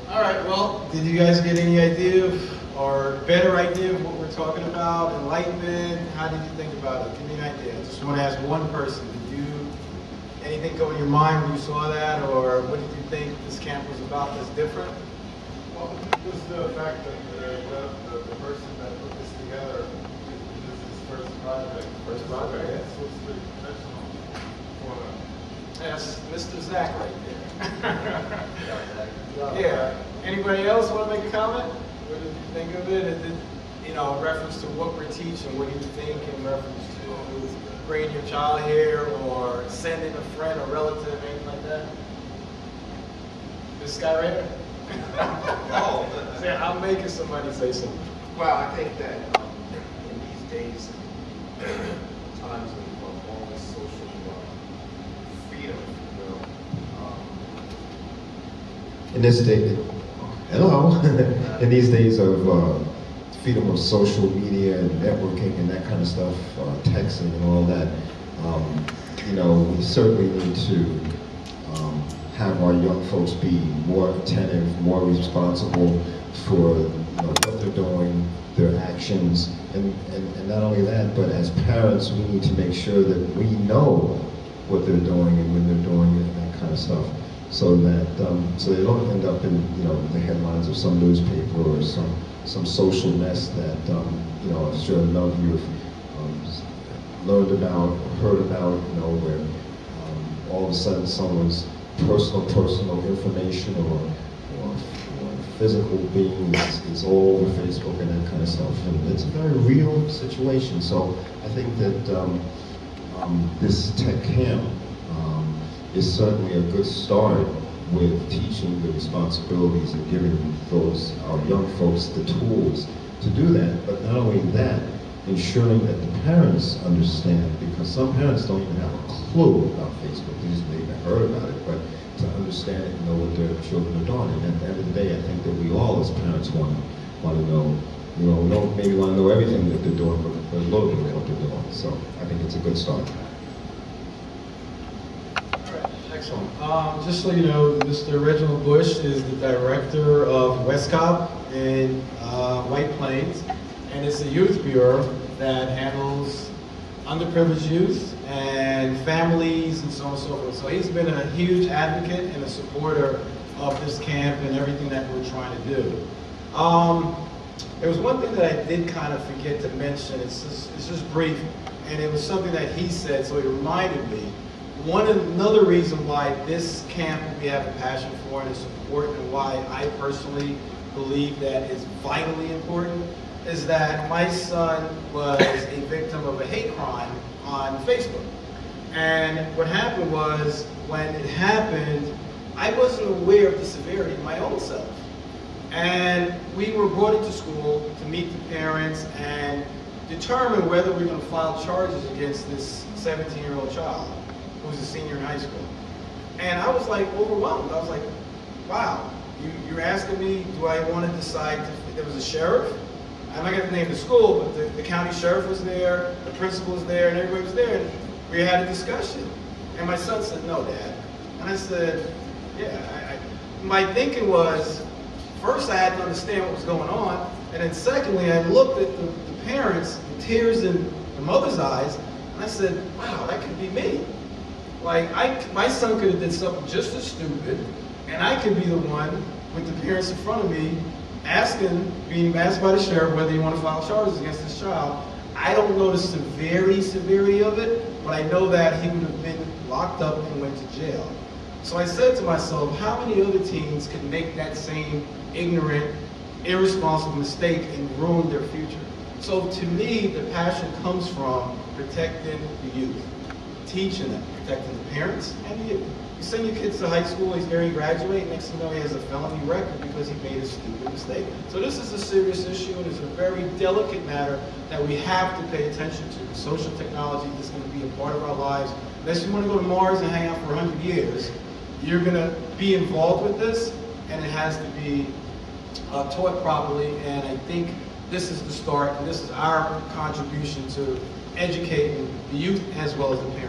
All right, well, did you guys get any idea or better idea of what we're talking about? Enlightenment? How did you think about it? Give me an idea. I just want to ask one person. Did anything go in your mind when you saw that, or what did you think this camp was about that's different? Well, just the fact that the person that put this together, this is his first project. First project, yeah. So it's pretty professional for them. That's Mr. Zach right there. Yeah. Yeah. Anybody else want to make a comment? What did you think of it? In reference to what we're teaching, what do you think in reference to bringing your child here or sending a friend or relative, anything like that? This guy right here? See, I'm making somebody say something. Well, I think that in these days, times of all this social freedom, in this day, hello, in these days of freedom of social media and networking and that kind of stuff, texting and all that, we certainly need to have our young folks be more attentive, more responsible for what they're doing, their actions, and not only that, but as parents, we need to make sure that we know what they're doing and when they're doing it and that kind of stuff, so that so they don't end up in the headlines of some newspaper or some social mess that I'm sure none of you have learned about or heard about, where all of a sudden someone's personal information or physical being is all over Facebook and that kind of stuff, and it's a very real situation. So I think that this tech camp is certainly a good start with teaching the responsibilities and giving our young folks the tools to do that. But not only that, ensuring that the parents understand, because some parents don't even have a clue about Facebook. They've even heard about it, but to understand it and know what their children are doing. And at the end of the day, I think that we all as parents want to know, we don't maybe want to know everything that they're doing, but a little bit of what they're doing. So I think it's a good start. Excellent. Just so you know, Mr. Reginald Bush is the director of WestCop in White Plains, and it's a youth bureau that handles underprivileged youth and families and so on and so forth. So he's been a huge advocate and a supporter of this camp and everything that we're trying to do. There was one thing that I did kind of forget to mention. It's just brief, and it was something that he said, so it reminded me. Another reason why this camp we have a passion for and is important, and why I personally believe that is vitally important, is that my son was a victim of a hate crime on Facebook. And what happened was, when it happened, I wasn't aware of the severity of my own self. And we were brought into school to meet the parents and determine whether we're going to file charges against this 17-year-old child who's a senior in high school. And I was like overwhelmed. I was like, wow, you're asking me, do I want to decide there was a sheriff? I'm not going to name the school, but the county sheriff was there, the principal was there, and everybody was there, and we had a discussion. And my son said, no, Dad. And I said, yeah. My thinking was, first I had to understand what was going on, and then secondly, I looked at the parents, the tears in the mother's eyes, and I said, wow, that could be me. Like, my son could have did something just as stupid, and I could be the one with the parents in front of me being asked by the sheriff whether you want to file charges against this child. I don't know the severity of it, but I know that he would have been locked up and went to jail. So I said to myself, how many other teens could make that same ignorant, irresponsible mistake and ruin their future? So to me, the passion comes from protecting the youth, teaching them, protecting the parents and the youth. You send your kids to high school, he's going to graduate, next thing you know he has a felony record because he made a stupid mistake. So this is a serious issue, and it's a very delicate matter that we have to pay attention to. Social technology is going to be a part of our lives. Unless you want to go to Mars and hang out for 100 years, you're going to be involved with this, and it has to be taught properly. And I think this is the start, and this is our contribution to educating the youth as well as the parents.